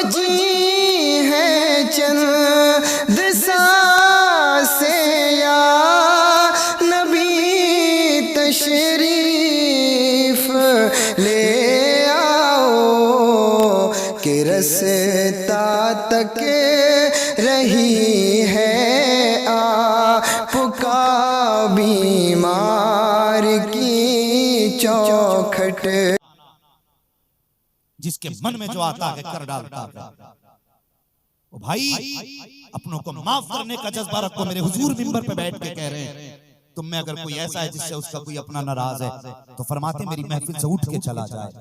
बजी है चंद सांसें या नबी तशरीफ ले आओ कि रस्ता तक रही है आपका बीमार की चौखट। जिसके मन में जो आता है कर डालता है। ओ भाई, अपनों को माफ करने का जज्बा रखो। मेरे हुजूर मिंबर पे बैठ के कह रहे हैं, तुम में अगर कोई ऐसा है जिससे उसका कोई अपना नाराज है तो फरमाते मेरी महफिल से उठ के चला जाए।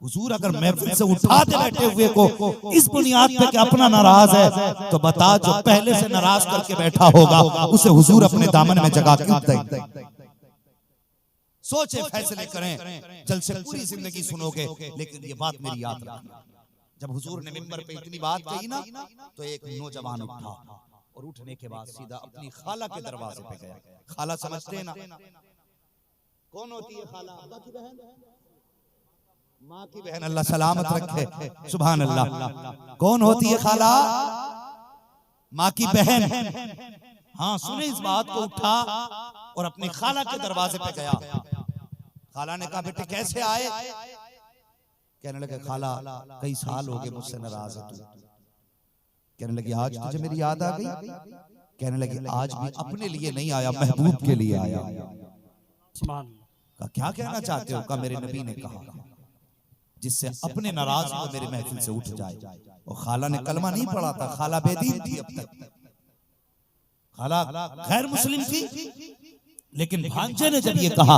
हुजूर अगर महफिल से उठाते बैठे हुए को इस बुनियाद पे कि अपना नाराज है, तो बता जो पहले से नाराज करके बैठा होगा उसे हुजूर अपने दामन में जगा क्यों देंगे? सोचे, फैसले करें, जलसे पूरी जिंदगी सुनोगे, लेकिन ये बात मेरी याद रखना। जब हुजूर ने मिंबर पे इतनी बात कही ना, तो एक नौजवान उठा और उठने के बाद सीधा अपनी खाला के दरवाजे पे गया। खाला समझते हैं ना कौन होती है? खाला अब्बा की बहन, माँ की बहन, अल्लाह सलामत रखे, सुभान अल्लाह। कौन होती है खाला? माँ की बहन। हाँ, सुने इस बात को। उठा और अपनी खाला के दरवाजे पे गया। खाला ने कहा बेटे कैसे आए? कहने लगे खाला कई साल हो गए मुझसे नाराज है तू। कहने लगी आज तुझे मेरी याद आ गई? कहने लगी आज भी अपने लिए नहीं आया, महबूब के लिए आया। कहा क्या कहना चाहते हो? कहा मेरे नबी ने कहा जिससे अपने नाराज हो मेरे महफिल से उठ जाए। और खाला ने कलमा नहीं पढ़ा था, खाला बेदीन थी अब तक, खाला गैर मुस्लिम थी। लेकिन भांजे ने जब ये कहा,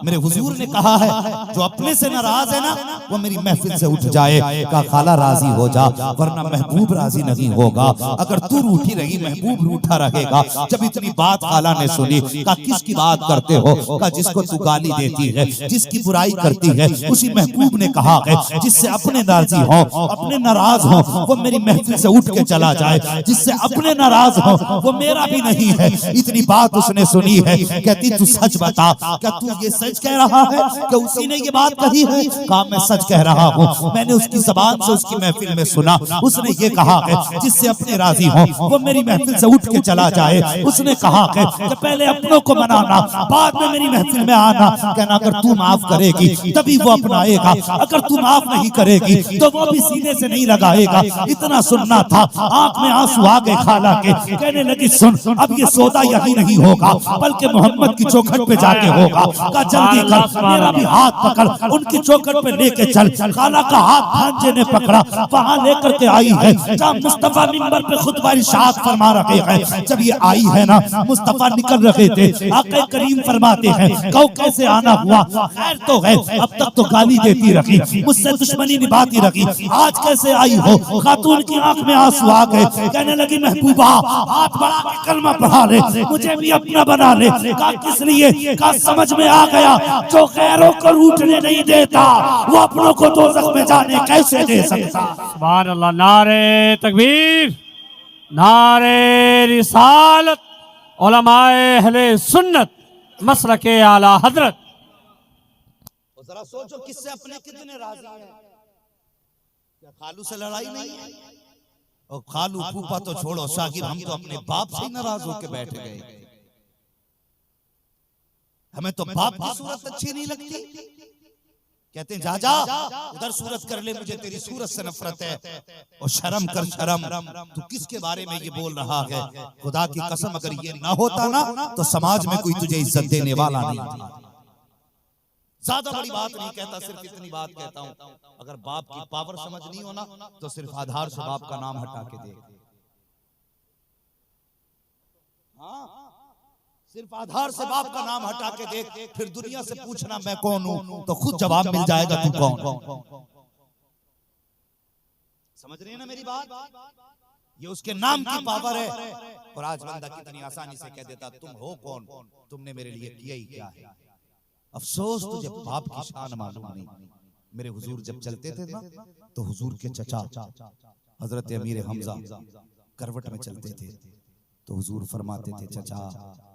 मेरे हुजूर ने कहा है जो अपने से नाराज है ना वो मेरी महफिल से उठ जाए। कहा खाला राजी हो जा, वरना महबूब राजी नहीं होगा। अगर तू रूठी रही महबूब रूठा रहेगा। जब इतनी बात खाला ने सुनी, कहा किसकी बात करते हो? कहा जिसको तू गाली देती है, जिसकी बुराई करती है, उसी महबूब ने कहा है जिससे अपने राजी हो, अपने नाराज हो, वो मेरी महफिल से उठ के चला जाए। जिससे अपने नाराज हो वो मेरा भी नहीं है। इतनी बात उसने सुनी है। कहती तू सच बता, क्या तू ये सच कह रहा है कि उसी ने ये बात कही है? कहा मैं सच कह रहा हूँ, मैंने उसकी जबान से उसकी महफिल में सुना। उसने ये कहा है जिससे अपने राजी हो वो मेरी महफिल से उठ के चला जाए। उसने कहा है कि पहले अपनों को मनाना, बाद में मेरी महफिल में आना। कहना अगर तू माफ करेगी तभी वो अपनाएगा, अगर तू माफ नहीं करेगी तो वो भी सीने से नहीं लगाएगा। इतना सुनना था, आंख में आंसू आ गए खाला के। कहने लगी सुन, अब ये सौदा यही नहीं होगा बल्कि मोहम्मद की चौखट पे जाके होगा। का जल्दी कर, मेरा भी हाथ पकड़, उनकी चौखट पे लेके चल। खाला का हाथ भांजे ने पकड़ा, वहां लेकर के आई है जहां मुस्तफा मिंबर पे खुतबा इरशाद फरमा रहे हैं। जब ये आई है ना, मुस्तफा निकल रहे थे, आके करीम फरमाते हैं कहो कैसे आना हुआ? खैर तो है, अब तक तो गाली देती रही, मुझसे दुश्मनी निभाती रही, आज कैसे आई हो? खातून की आंख में आंसू आ गए। कहने लगी महबूबा हाथ बढ़ा के कलमा पढ़ा ले, मुझे भी अपना बना ले। किस लिए? का समझ में आ गया जो गैरों को रूठने नहीं देता वो अपनों को दोज़ख में जाने कैसे दे सकता। सुभान अल्लाह। नारे तकबीर, नारे रिसालत, उलमाए अहले सुन्नत, मसलके आला हजरत। जरा सोचो किससे अपने कितने राजी हैं। क्या खालू से लड़ाई नहीं है? और खालू फूफा तो छोड़ो, शागिर हम तो अपने बाप से ही नाराज होकर बैठ गए। हमें तो बाप की सूरत अच्छी नहीं लगती। कहते हैं जा जा उधर सूरत कर ले, मुझे तेरी सूरत से नफरत है। और शर्म कर शर्म, तू किसके बारे में ये बोल रहा है? खुदा की कसम अगर ये ना होता ना तो समाज में कोई तुझे इज्जत देने वाला नहीं था। ज्यादा बड़ी बात नहीं कहता, सिर्फ इतनी बात कहता हूं, अगर बाप की पावर समझनी हो ना तो सिर्फ आधार से बाप का नाम हटा के देख। हाँ, सिर्फ आधार से बाप का नाम हटा के देख, फिर दुनिया से पूछना मैं कौन हूं तो खुद जवाब मिल जाएगा तू कौन। समझ रहे हैं ना मेरी बात? ये उसके नाम की पावर है। और आज बंदा कितनी आसानी से कह देता तुम हो कौन, तुमने मेरे लिए किया ही क्या है। अफसोस तुझे बाप की शान मालूम नहीं। मेरे हुजूर जब चलते थे ना तो हुजूर के चचा हजरत अमीर हमजा करवट में चलते थे तो हुजूर फरमाते थे चचा,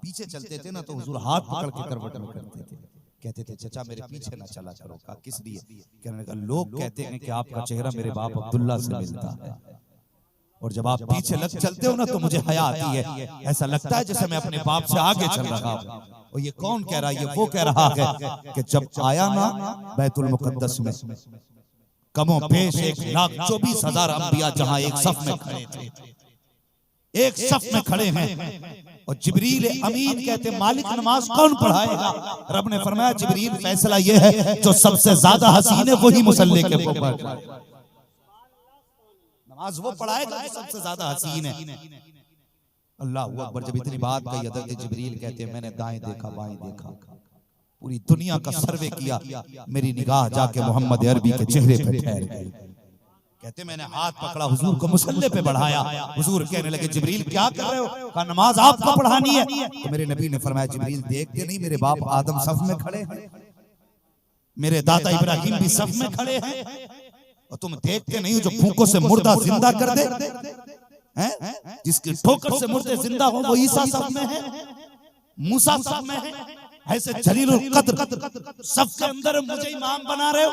पीछे चलते थे ना तो हुजूर हाथ पकड़ के करवट में करते थे। कहते थे चचा मेरे पीछे ना चला करो। कहा किस लिए? कहने लगा लोग कहते हैं कि आपका चेहरा मेरे बाप अब्दुल्ला से मिलता है, और जब आप पीछे लग चलते हो ना तो मुझे हया आती है, ऐसा लगता है जैसे मैं अपने बाप से आगे चल रहा हूँ। और ये कौन कह रहा है? ये वो कह रहा है कि जब आया ना बैतुल मुकद्दस में, कमो पेश 1,24,000 अंबिया जहां एक सफ में खड़े थे, एक सफ में खड़े हैं, और जिब्रील अमीन कहते मालिक नमाज कौन पढ़ाएगा? रब ने फरमाया जिब्रील फैसला ये है जो सबसे ज्यादा हसीन है वही मुसल्ले के ऊपर नमाज वो पढ़ाएगा जो सबसे ज्यादा हसीन है। अल्लाह अकबर। जब इतनी बात कही हज़रत जिब्रील कहते हैं मैंने दाएं देखा बाएं देखा, पूरी दुनिया का सर्वे किया, मेरी निगाह जाके मोहम्मद अरबी के चेहरे पे ठहर गई। कहते मैंने हाथ पकड़ा, हुजूर को मुसल्ले पे बढ़ाया। हुजूर कहने लगे जिब्रील क्या कर रहे हो? कहा नमाज आपको पढ़ानी है। तो मेरे नबी ने फरमाया जिब्रील देखते नहीं मेरे बाप आदम सफ में खड़े हैं, मेरे दादा इब्राहिम भी सफ में खड़े हैं, और तुम देखते नहीं जो फूंकों से मुर्दा जिंदा कर दे हैं, जिसकी ठोकर से मुर्दे जिंदा हो वो ईसा सफ में है, मूसा सफ में है, ऐसे जलीलुल कद्र सब के अंदर मुझे इमाम बना रहे हो।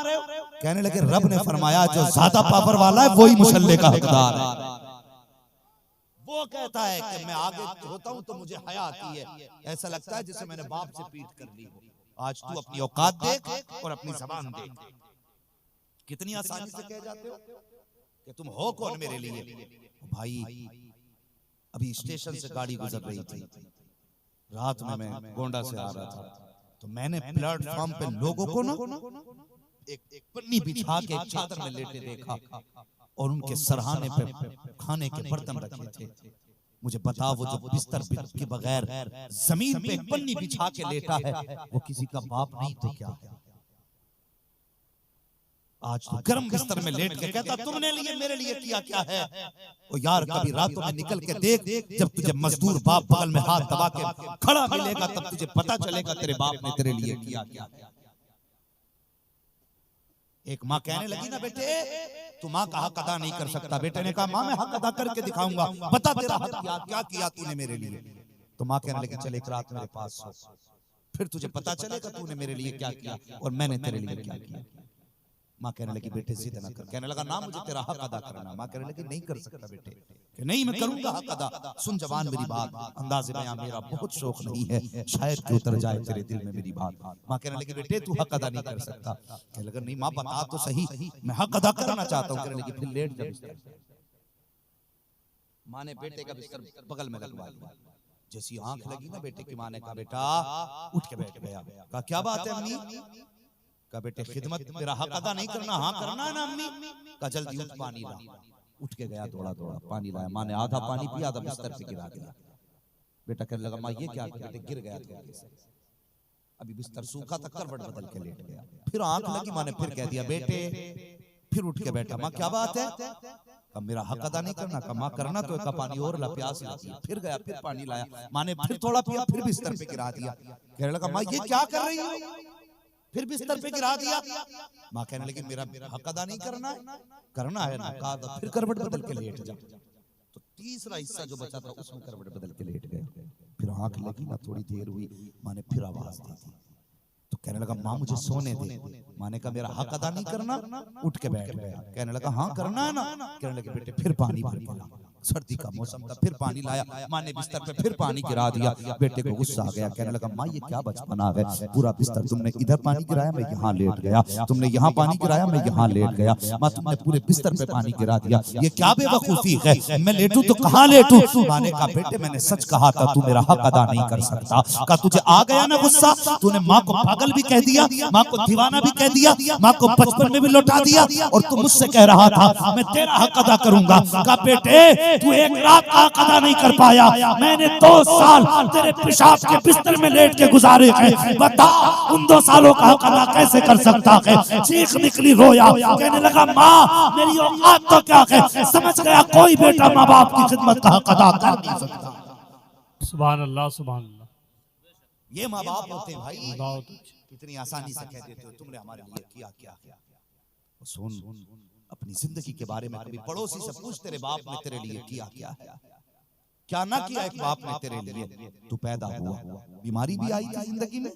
कहने लगे रब ने फरमाया जो ज्यादा पावर वाला है वही मुसल्ले का हकदार है। वो कहता है कि मैं आगे होता हूं तो मुझे हया आती है, ऐसा लगता है जैसे मैंने बाप से पीट कर ली हो। आज तू अपनी औकात देख और अपनी जबान देख, कितनी आसानी से कह जाते हो कि तुम हो कौन मेरे लिए। भाई अभी स्टेशन से गाड़ी गुजर रही थी, रात में मैं गोंडा से आ रहा था, तो मैंने प्लेटफॉर्म पे लोगों को ना एक पन्नी बिछा के एक चादर में लेटे देखा, और उनके सरहाने पे खाने के बर्तन रखे थे। मुझे बता वो जो बिस्तर के बगैर जमीन पे एक पन्नी बिछा के लेटा है वो किसी का बाप नहीं तो क्या है? आज तो गर्म बिस्तर में लेट के कहता तुमने लिए मेरे लिए किया क्या है? ओ यार कभी रातों में निकल के देख, जब तुझे मजदूर बाप बगल में हाथ दबा के खड़ा मिलेगा तब तुझे पता चलेगा तेरे बाप ने तेरे लिए किया क्या। एक माँ कहने लगी ना बेटे तू माँ का हक अदा नहीं कर सकता। बेटे ने कहा माँ मैं हक अदा करके दिखाऊंगा, बता तेरा हक क्या किया तूने मेरे लिए। तो माँ कहने लगी चल एक रात मेरे पास सो, फिर तुझे पता चलेगा तूने मेरे लिए क्या किया और मैंने तेरे लिए क्या किया। माँ कहने लगी बेटे जिद ना कर। कहने लगा ना मुझे तेरा हक अदा करना। माँ कहने लगी नहीं कर सकता बेटे। कि नहीं मैं करूंगा हक अदा। सुन जवान मेरी बात, अंदाज़े बयां मेरा बहुत शौक नहीं है, शायद कि उतर जाए तेरे दिल में मेरी बात। माँ कहने लगी बेटे तू हक अदा नहीं कर सकता। कहने लगा नहीं माँ बता तो सही, मैं हक अदा करना चाहता हूँ। कहने लगी फिर लेट जा बिस्तर। माँ ने बेटे का बिस्तर बगल में लगवा लिया। जैसी आंख लगी ना बेटे की, माँ ने कहा बेटा उठ के बैठ गया। कहा क्या बात है अम्मी? का बेटे खिदमत तेरा हक अदा नहीं करना? हाँ करना है ना अम्मी। का जल्दी उठ पानी ला। उठ के गया दौड़ा दौड़ा पानी लाया। माँ ने आधा पानी पिया, आधा बिस्तर पे गिरा दिया। बेटा कहने लगा माँ ये क्या? बेटे गिर गया थोड़े से, अभी बिस्तर सूखा था, करवट बदल के लेट गया। फिर आंख लगी, माँ ने फिर कह दिया बेटे। फिर उठ के बैठा। माँ क्या बात है? का मेरा हक अदा नहीं करना? का माँ करना तो का पानी और ला, प्यास लगी। फिर गया फिर पानी लाया। माँ ने फिर थोड़ा पिया, फिर बिस्तर पे गिरा दिया। कहने लगा माँ ये क्या कर रही हो? फिर बिस्तर पे गिरा दिया। माँ कहने लगी मेरा हक अदा नहीं करना है? करना है ना। कहा तो फिर करवट बदल के लेट जा। तो तीसरा हिस्सा जो बचा था उसमें करवट बदल के लेट गए। फिर आंख लगी ना, थोड़ी देर हुई, माँ ने फिर आवाज दी थी। तो कहने लगा माँ मुझे सोने दे। माँ ने कहा मेरा हक अदा नहीं करना? उठ के बैठ गया। कहने लगा हाँ करना है ना। कहने लगे बेटे फिर पानी भर के ला। सर्दी का मौसम था, फिर पानी लाया। माँ ने बिस्तर पे फिर पानी गिरा दिया। बेटे को गुस्सा आ गया। कहने लगा माँ ये क्या बचपना है? पूरा बिस्तर तुमने इधर पानी गिराया, मैं यहाँ लेट गया। तुमने यहाँ पानी गिराया, मैं यहाँ लेट गया। माँ तुमने पूरे बिस्तर पे पानी गिरा दिया, ये क्या बेवकूफी है? मैं लेटूं तो कहाँ लेटूं? माँ ने कहा बेटे मैंने सच कहा था, तू मेरा हक अदा नहीं कर सकता। कहा तुझे आ गया ना गुस्सा? तूने माँ को पागल भी कह दिया, माँ को दीवाना भी कह दिया, माँ को बचपन में भी लौटा दिया, और तू मुझसे कह रहा था मैं तेरा हक अदा करूंगा। कहा बेटे तू एक रात हक अदा नहीं कर पाया, मैंने 2 साल तेरे पेशाब के बिस्तर में लेट के गुजारे हैं। बता उन 2 सालों का हक अदा कैसे कर सकता है? चीख निकली, रोया। कहने लगा माँ मेरी औकात तो क्या है? समझ गया कोई बेटा माँ बाप की खिदमत का हक अदा कर नहीं सकता। सुभान अल्लाह सुभान अल्लाह। ये माँ बाप होते हैं भाई, कितनी आसानी से कह देते हो तुमने हमारे लिए किया क्या। सुन अपनी जिंदगी के बारे में कभी पड़ोसी से पूछ तेरे बाप ने तेरे लिए किया क्या है? क्या ना किया एक बाप ने तेरे लिए? तू पैदा हुआ, बीमारी भी आई थी जिंदगी में,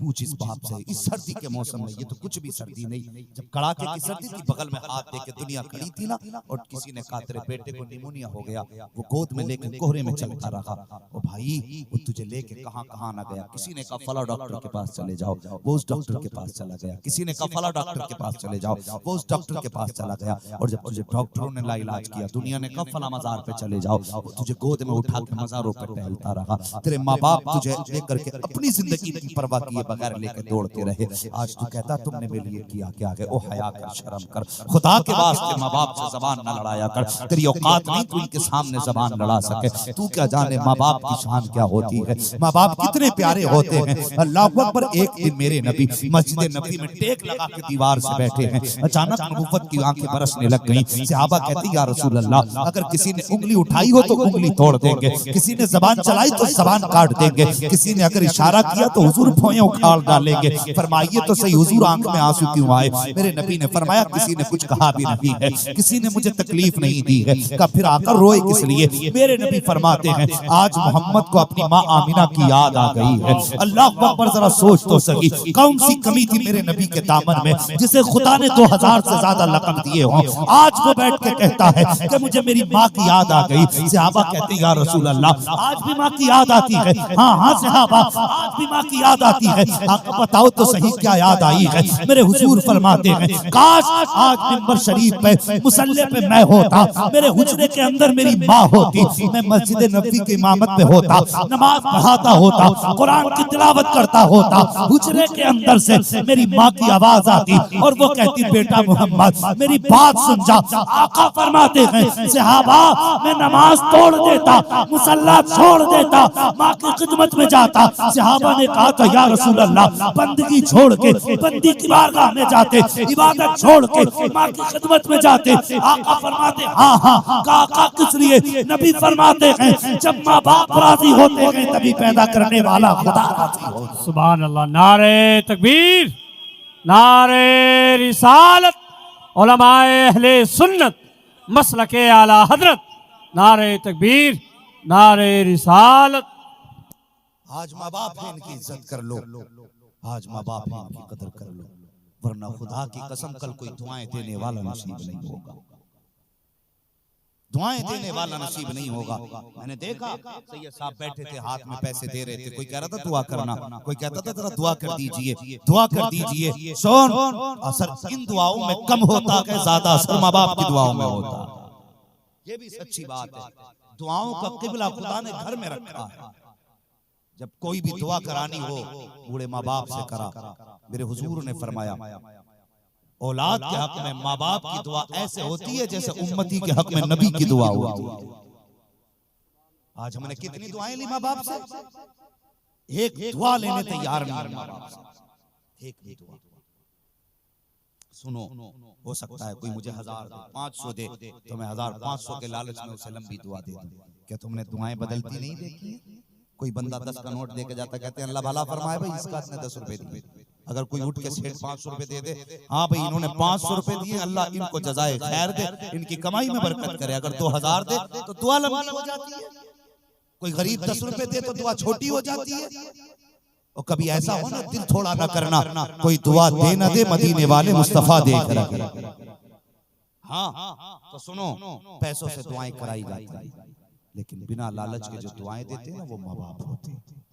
पूछ इस बाप से, इस सर्दी के मौसम में, ये तो कुछ भी सर्दी नहीं, जब कड़ाके की सर्दी थी, बगल में हाथ दे के दुनिया खड़ी थी ना, और किसी ने कहा तेरे बेटे को निमोनिया हो गया, वो गोद में लेके कोहरे में चलता रहा। ओ भाई, वो तुझे लेके कहां कहां ना गया। किसी ने कहा फला डॉक्टर के पास चले जाओ, वो उस डॉक्टर के पास चला गया। किसी ने कहा फला डॉक्टर के पास चले जाओ, वो उस डॉक्टर के पास चला गया। और जब तुझे डॉक्टरों ने इलाज किया, दुनिया ने कहा फला मजार पे चले जाओ, वो तुझे गोद में उठा के मजारों पे टहलता रहा। तेरे माँ बाप तुझे लेकर के अपनी जिंदगी की परवाह किए बगैर लेके दौड़ते रहे। आज तू कहता तुमने मेरे लिए किया क्या है? ओ हया कर, शर्म कर, खुदा के वास्ते माँ बाप से जबान न लड़ाया कर। तेरी औकात नहीं तू इनके सामने जबान लड़ा सके। तू क्या जाने माँ बाप की शान क्या होती है, माँ बाप कितने प्यारे होते हैं। अल्लाह अकबर। एक दिन मेरे नबी मस्जिद नबी में टेक लगा के दीवार से बैठे हैं, अचानक नबुव्वत की आंखें बरसने लग गईं। सहाबा कहती या रसूल अल्लाह, अगर किसी ने उंगली उठाई हो तो उंगली तोड़ देंगे, किसी ने जबान चलाई तो जबान काट देंगे, किसी ने अगर इशारा किया तो हुजूर भौहें उखाड़ डालेंगे। फरमाइए तो सही हुजूर, आंख में आंसू क्यों आए? मेरे नबी ने फरमाया किसी ने कुछ कहा भी नहीं है, किसी ने मुझे तकलीफ नहीं दी है। कहा फिर आकर रोए किस लिए? मेरे नबी फरमाते हैं आज मोहम्मद को अपनी माँ आमिना की याद आ गई है। अल्लाह अकबर। जरा सोच तो सही, कौन सी कमी थी मेरे नबी के दामन में जिसे खुदा ने 2000 से ज्यादा लक़ब दिए हों। आज वो बैठ के कहता है कि मुझे मेरी माँ की याद आ गई। सहाबा कहते हैं या रसूल अल्लाह, आज भी माँ की याद आती है? हाँ हाँ सहाबा, आज भी माँ की याद आती है। आप बताओ तो सही क्या याद आई है? मेरे हुजूर फरमाते हैं काश आज मिंबर शरीफ पे मुसल्ले पे मैं होता, मेरे हुजरे के अंदर मेरी माँ होती, मैं मस्जिद नबी की इमामत पे होता, नमाज पढ़ाता होता, कुरान की तिलावत करता होता, हुजरे के अंदर से मेरी माँ की आवाज आती और वो कहती बेटा मोहम्मद मेरी बात सुन जा। आका फरमाते हैं सहाबा, मैं नमाज तोड़ देता, मुसल्ला छोड़ देता, माँ की खिदमत में जाता। सहाबा ने कहा तो या रसूल अल्लाह, बंदगी छोड़ के बंदी की बारगाह में जाते, इबादत छोड़ के माँ की खिदमत में जाते। आका फरमाते हाँ हाँ। काका किस लिए? नबी फरमाते हैं जब माँ बाप राजी होते हैं तभी पैदा करने वाला खुदा राजी होता है। सुभान अल्लाह। नारे तकबीर, नारे रिसालत, उलमाए अहले सुन्नत, मसलके आला हजरत, नारे तकबीर, नारे रिसालत। आज माँ बाप है, इनकी इज्जत कर लो। आज माँ बाप है, इनकी कदर कर लो, वरना खुदा की कसम कल कोई दुआएं देने वाला नसीब नहीं होगा। दुआएं देने वाला नसीब नहीं होगा। मैंने देखा सैयद साहब बैठे थे, हाथ में पैसे दे रहे थे, कोई कह रहा था दुआ करना, कोई कहता था जरा दुआ कर दीजिए, दुआ कर दीजिए। सुन, असर इन दुआओं में कम होता है, ज्यादा असर माँ बाप की दुआओं में होता। ये भी सच्ची बात है। दुआओं का किबला खुदा ने घर में रखा है। जब कोई भी दुआ करानी हो बूढ़े माँ बाप से करा। मेरे हुजूर ने फरमाया औलाद के हक में माँ बाप की दुआ ऐसे होती है जैसे उम्मती के हक में नबी की दुआ होती है। आज हमने कितनी दुआएं ली माँ बाप से, एक दुआ लेने तैयार नहीं माँ बाप से, एक भी दुआ। सुनो, हो सकता है कोई मुझे 1000 दे, 500 दे, तो मैं 1500 के लालच में उसे लंबी दुआ दे दूं। क्या तुमने दुआएं बदलती नहीं देखी? कोई बंदा 10 का नोट देके जाता, कहते हैं अल्लाह भला फरमाए भाई इसका इसने 10 रुपए दिए। अगर कोई उठ के सेठ 500 रुपए दे दे, हाँ भाई इन्होंने 500 रुपए दिए, अल्लाह इनको जजाए खैर दे, इनकी कमाई में बरकत करे। अगर 2000 दे तो दुआ लंबी हो जाती है। कोई गरीब 10 रुपए दे तो दुआ छोटी हो जाती है। और कभी ऐसा हो ना दिल थोड़ा ना करना, कोई दुआ दे ना दे, मदीने वाले मुस्तफा देख रहे। हाँ तो सुनो, पैसों से दुआएं कराई जाती है, लेकिन बिना लालच के जो दुआएं देते हैं वो माँ बाप होते हैं।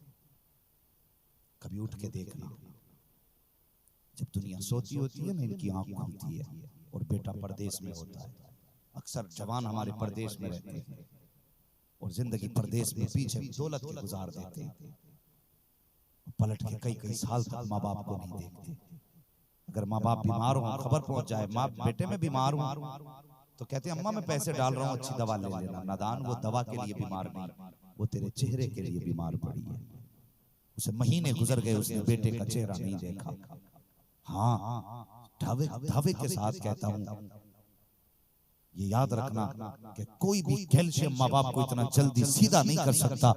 कभी उठ के देखना, जब दुनिया सोती होती है ना, इनकी आंख खुलती है और बेटा परदेश में होता है। अक्सर जवान हमारे परदेश में रहते हैं और जिंदगी परदेश में पीछे दौलत की गुजार देते हैं। पलट के कई कई साल तक माँ बाप को नहीं देखते। अगर माँ बाप बीमार हो, खबर पहुंच जाए माँ बेटे में बीमार हूं, तो कहते हैं अम्मा मैं पैसे डाल रहा हूँ, अच्छी दवा ले लेना। नादान, वो दवा के लिए बीमार नहीं, वो तेरे चेहरे के लिए बीमार पड़ी है। उसे महीने गुजर गए, उसने बेटे का चेहरा नहीं देखा। हाँ, धावे के साथ कहता हूँ, ये याद रखना कि कोई भी कैल्शियम माँ बाप को इतना जल्दी सीधा नहीं कर सकता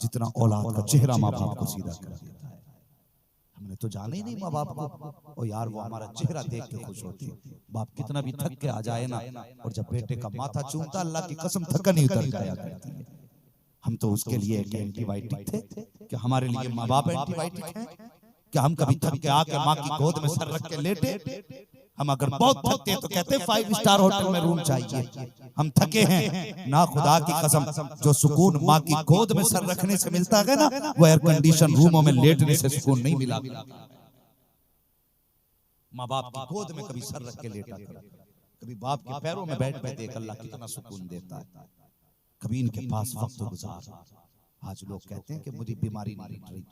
जितना औलाद का चेहरा माँ बाप को सीधा कर देता है। हमने तो जाने ही नहीं माँ बाप को, और यार वो हमारा चेहरा देख के खुश होती है। बाप कितना भी थक के आ जाए ना, और जब बेटे का माथा चूमता, अल्लाह की कसम थकन ही उतर जाया करती है। हम तो उसके लिए एक एंटीबायोटिक थे कि हमारे लिए माँ बाप एंटीबायोटिक हैं। कि हम कभी थक के आके माँ की गोद में सर रख के लेटे? हम अगर बहुत थकते हैं तो कहते हैं 5 स्टार होटल में रूम चाहिए। हम थके हैं ना, खुदा की कसम जो सुकून माँ की गोद में सर रखने से मिलता है ना, वो एयर कंडीशन रूमों में लेटने से सुकून नहीं मिला। माँ बाप की गोद में कभी सर रख के लेटा करो, कभी बाप के पैरों में बैठ के देख अल्लाह कितना सुकून देता है। कभी इनके पास वक्त गुजार। आज लोग कहते हैं कि मुझे बीमारी नहीं मिट रही,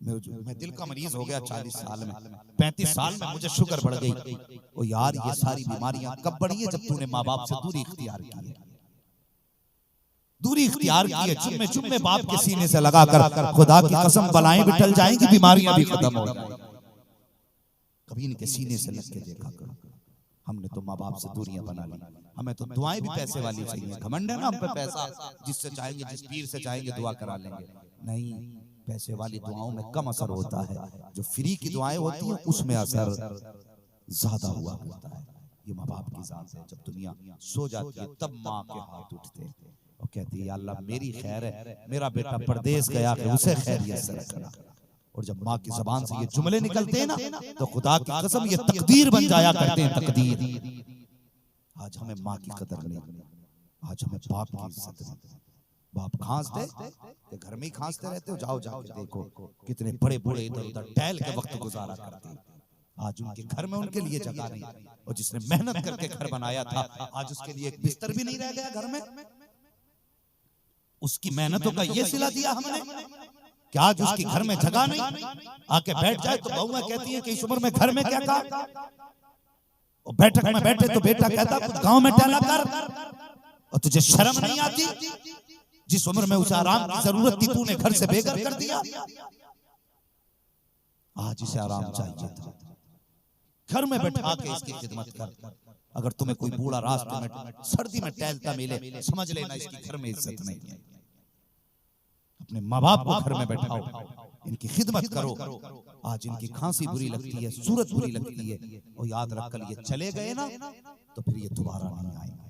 मैं दिल का मरीज हो गया 40 साल में, 35 साल में मुझे शुगर बढ़ गई। ओ यार, ये सारी बीमारियां कब बढ़ी है? जब तूने माँ बाप से दूरी इख्तियार की है। दूरी इख्तियार की है, चुम्मे चुम्मे बाप के सीने से लगाकर खुदा की कसम बलाएं भी टल जाएंगी, बीमारियां भी खत्म हो जाएंगी। कभी इनके सीने से लग के देखा करो। हमने तो माँ बाप से दूरियां बना ली। हमें तो दुआएं भी पैसे वाली चाहिए। घमंड है ना हम पे पैसा, जिससे चाहेंगे जिस पीर से चाहेंगे दुआ करा लेंगे। नहीं, पैसे वाली दुआओं में कम असर होता है, जो फ्री की दुआएं होती हैं उसमें असर ज्यादा हुआ करता है। ये माँ बाप की जात है। जब दुनिया सो जाती है तब माँ के हाथ उठते हैं और कहती है अल्लाह मेरी खैर है, मेरा बेटा परदेश गया है उसे खैरियत से रखना। और जब माँ की जबान से ये जुमले निकलते हैं ना, तो खुदा की कसम ये तकदीर बन जाया करते हैं, तकदीर। आज हमें माँ की कदर नहीं, आज हमें बाप की इज्जत नहीं। बाप खांस दे कि घर में ही खांसते रहते हो? जाओ जाके देखो कितने बड़े बूढ़े इधर उधर टहल के वक्त गुजारा करते हैं। आज उनके घर में उनके लिए जगह नहीं, और जिसने मेहनत करके घर बनाया था आज उसके लिए एक बिस्तर भी नहीं रह गया घर में। उसकी मेहनतों का ये सिला दिया हमने कि आज उसकी घर में जगह नहीं, आके बैठ जाए तो बहुएं कहती है कि इस उम्र में घर में क्या काम। और बैठक में बैठे तो बेटा कहता कुछ गांव में टहला कर, और तुझे शर्म नहीं आती? जिस उम्र में उसे आराम की जरूरत थी तूने घर से बेघर कर दिया। आज इसे आराम चाहिए था, घर में बैठा के इसकी खिदमत कर। अगर तुम्हें कोई बूढ़ा रास्ते में सर्दी में टहलता मिले, समझ लेना इसकी घर में इज्जत नहीं है। अपने माँ बाप को घर में बैठाओ, इनकी खिदमत करो। आज इनकी खांसी बुरी लगती है, सूरत बुरी लगती है, और याद रख कर ये चले गए ना तो फिर ये दोबारा नहीं आएंगे।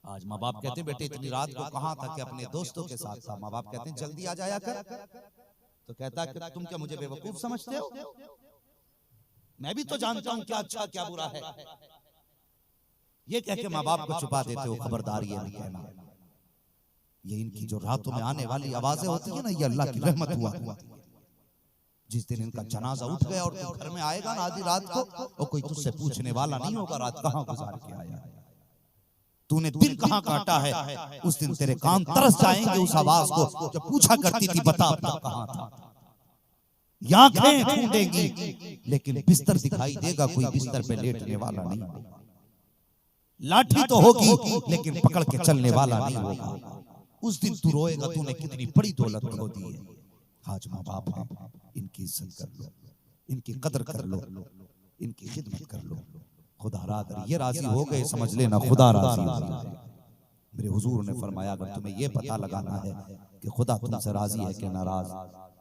आज माँ बाप कहते हैं बेटे इतनी रात को कहाँ था? कि अपने दोस्तों के साथ था। माँ बाप कहते हैं जल्दी आ जाया कर, तो कहता कि तुम क्या मुझे बेवकूफ समझते हो? मैं भी तो जानता हूँ क्या अच्छा क्या बुरा है। ये कह के माँ बाप को छुपा देते हो। खबरदार ये नहीं कहना। ये इनकी जो रातों में आने वाली आवाजें होती है ना, ये अल्लाह की रहमत हुआ करती है। जिस दिन इनका जनाजा उठ गया और तू घर में आएगा ना आधी रात को, और कोई तुझसे पूछने वाला नहीं होगा रात कहाँ गुजार के आया, तूने दिन कहाँ काटा है। उस दिन तेरे कान तरस जाएंगे उस आवाज को जो पूछा करती थी बता अब कहाँ था। आंखें ढूंढेंगी लेकिन बिस्तर दिखाई देगा, कोई बिस्तर पे लेटने वाला नहीं। लाठी तो होगी लेकिन पकड़ के चलने वाला नहीं होगा। उस दिन तू रोएगा तूने कितनी बड़ी दौलत खो दी है। आज माँ बाप हैं, इनकी इज्जत कर लो, इनकी कदर कर लो, इनकी खिदमत कर लो। खुदा अगर ये राजी हो गए समझ लेना खुदा राजी हो गया। मेरे हुजूर ने फरमाया अगर तुम्हें ये पता लगाना है कि खुदा तुमसे राजी है कि नाराज,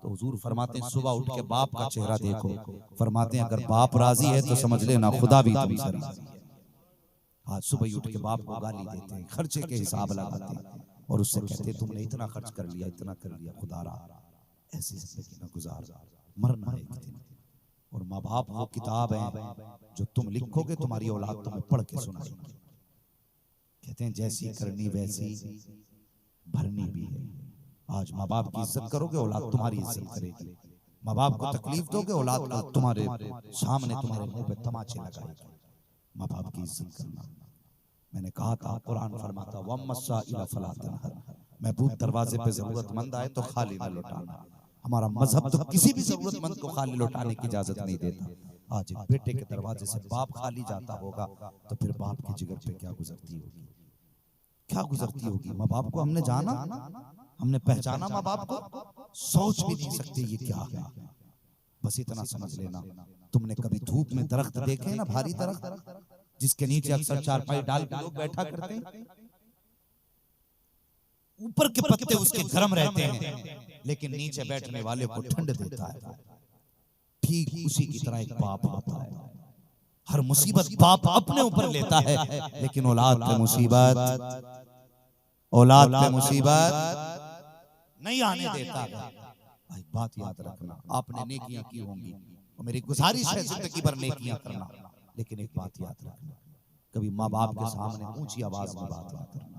तो हुजूर फरमाते हैं सुबह उठ के बाप का चेहरा देखो। फरमाते हैं अगर बाप राजी है तो समझ लेना खुदा भी तुमसे राजी है। आज सुबह ही उठ के बाप को गाली देते हैं, खर्चे के हिसाब लगाते हैं और उससे कहते हैं तुमने इतना खर्च कर लिया, इतना कर लिया। खुदा ऐसी जिंदगी ना गुजार, मरना है एक दिन। और माँ बाप वो किताब है जो तुम लिखोगे तुम्हारी औलाद तुम्हें पढ़ के सुनाएगी। कहते हैं जैसी करनी वैसी भरनी भी है। आज माँ बाप की इज्जत करोगे औलाद तुम्हारी इज्जत करेगी। माँ बाप को तकलीफ दोगे औलाद को तुम्हारे सामने तुम्हारे मुंह पे तमाचे लगाएगी। माँ बाप की इज्जत करना। मैंने कहा था कुरान फरमाता वम्मसा इला फला तनहर, महबूब दरवाजे पे जरूरतमंद आए तो खाली न लौटाना। हमारा मजहब तो किसी भी जरूरतमंद को खाली लौटाने की इजाजत नहीं देता। आज एक बेटे के दरवाजे से बाप खाली जाता होगा तो फिर बाप की जिगर पे क्या गुजरती होगी, क्या गुजरती होगी। माँ बाप को हमने जाना, हमने पहचाना माँ बाप को, सोच भी नहीं सकते ये क्या है। बस इतना समझ लेना, तुमने कभी धूप में दरख्त देखे ना, भारी दरख्त जिसके नीचे अक्सर चारपाई डाल के लोग बैठा करते हैं, ऊपर के पत्ते उसके गर्म रहते हैं लेकिन नीचे बैठने वाले को ठंड देता है। ठीक उसी की तरह एक बाप होता है। हर मुसीबत बाप अपने ऊपर लेता है लेकिन औलाद पे मुसीबत नहीं आने देता है। भाई बात याद रखना, आपने नेकियां की होंगी और मेरी गुजारिश है जिंदगी भर नेकियां करना, लेकिन एक बात याद रखना, कभी माँ बाप के सामने ऊंची आवाज में बात ना करना,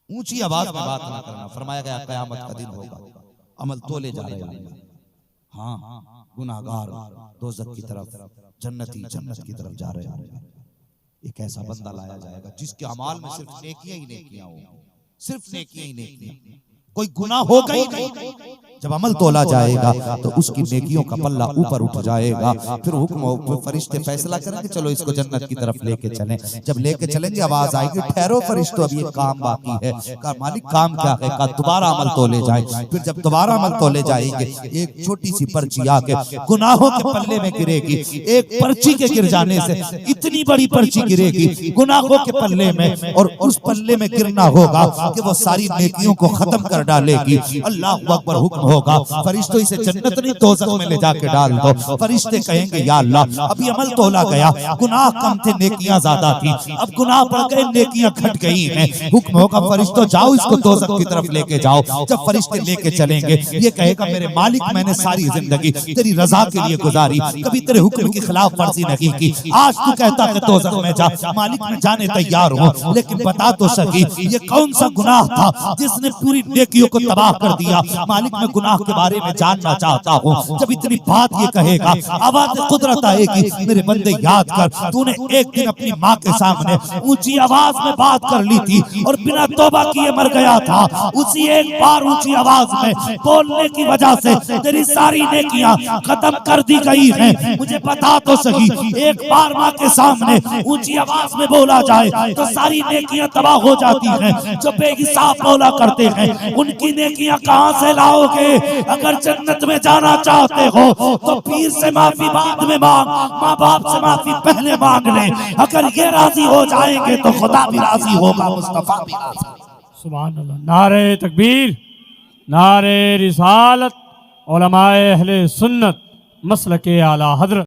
ऊंची आवाज में बात ना करना। फरमाया गया कयामत का दिन होगा, अमल तोले जा रहे होंगे, हाँ गुनाहगार दोज़ख की तरफ, जन्नती जन्नत की तरफ जा रहे होंगे। एक ऐसा बंदा लाया जाएगा जिसके अमाल में सिर्फ नेकियां ही नेकियां होंगी, सिर्फ नेकियां ही नेकियां, कोई गुनाह होगा ही नहीं। जब अमल तोला जाएगा तो उसकी नेकियों का पल्ला ऊपर उठ जाएगा, फिर हुक्म फरिश्ते फैसला करेंगे चलो इसको जन्नत की तरफ लेके चलें। जब लेके चलेंगे आवाज आएगी ठहरो फरिश्तों अभी एक काम बाकी है। कहा मालिक काम क्या है? कहा दोबारा अमल तोले जाए। फिर जब दोबारा अमल तोले जाएंगे एक छोटी सी पर्ची आके गुनाहों के पल्ले में गिरेगी, एक पर्ची के गिर जाने से इतनी बड़ी पर्ची गिरेगी गुनाहों के पल्ले में, और उस पल्ले में गिरना होगा कि वो सारी नेकियों को खत्म कर डालेगी। अल्लाह अकबर हुक्म होगा, फरिश्तों इसे जन्नत नहीं दोज़ख में ले जाके डाल दो। फरिश्ते कहेंगे या अल्लाह अभी अमल तोला गया, गुनाह कम थे नेकियां ज्यादा थी, अब गुनाह बढ़ गए नेकियां घट गई हैं। हुक्म होगा फरिश्तों जाओ इसको दोज़ख की तरफ लेके जाओ। जब फरिश्ते लेके चलेंगे ये कहेगा मेरे मालिक मैंने सारी जिंदगी तेरी रजा के लिए गुजारी, कभी तेरे हुक्म की खिलाफ वर्जी नहीं की, आज तू कहता है दोज़ख में जा। मालिक मैं जाने तैयार हूँ, लेकिन बता तो सकी ये कौन सा गुनाह था जिसने पूरी नेकियों को तबाह कर दिया? मालिक मैं गुनाह के बारे में जानना चाहता हूँ। जब इतनी बात ये कहेगा आवाज कुदरत आएगी, मेरे बंदे याद कर तूने एक दिन अपनी माँ के सामने ऊंची आवाज में बात कर ली थी और बिना तौबा किए मर गया था। उसी एक बार ऊंची आवाज में बोलने की वजह से तेरी सारी नेकियां खत्म कर दी गई हैं। मुझे बता तो सही, एक बार माँ के सामने ऊंची आवाज में बोला जाए तो सारी नेकियां तबाह हो जाती हैं। जो बेहिसाब बोला करते हैं उनकी नेकियां कहां से लाओगे? अगर जन्नत में जाना चाहते हो तो पीर से माफी बाद में मांग, माँ बाप से माफी पहले मांग ले। अगर ये राजी हो जाएंगे तो खुदा भी राजी होगा, मुस्तफा भी राजी। सुभान अल्लाह। नारे तकबीर, नारे रिसालत, उलमाए अहले सुन्नत, मसलके आला हजरत।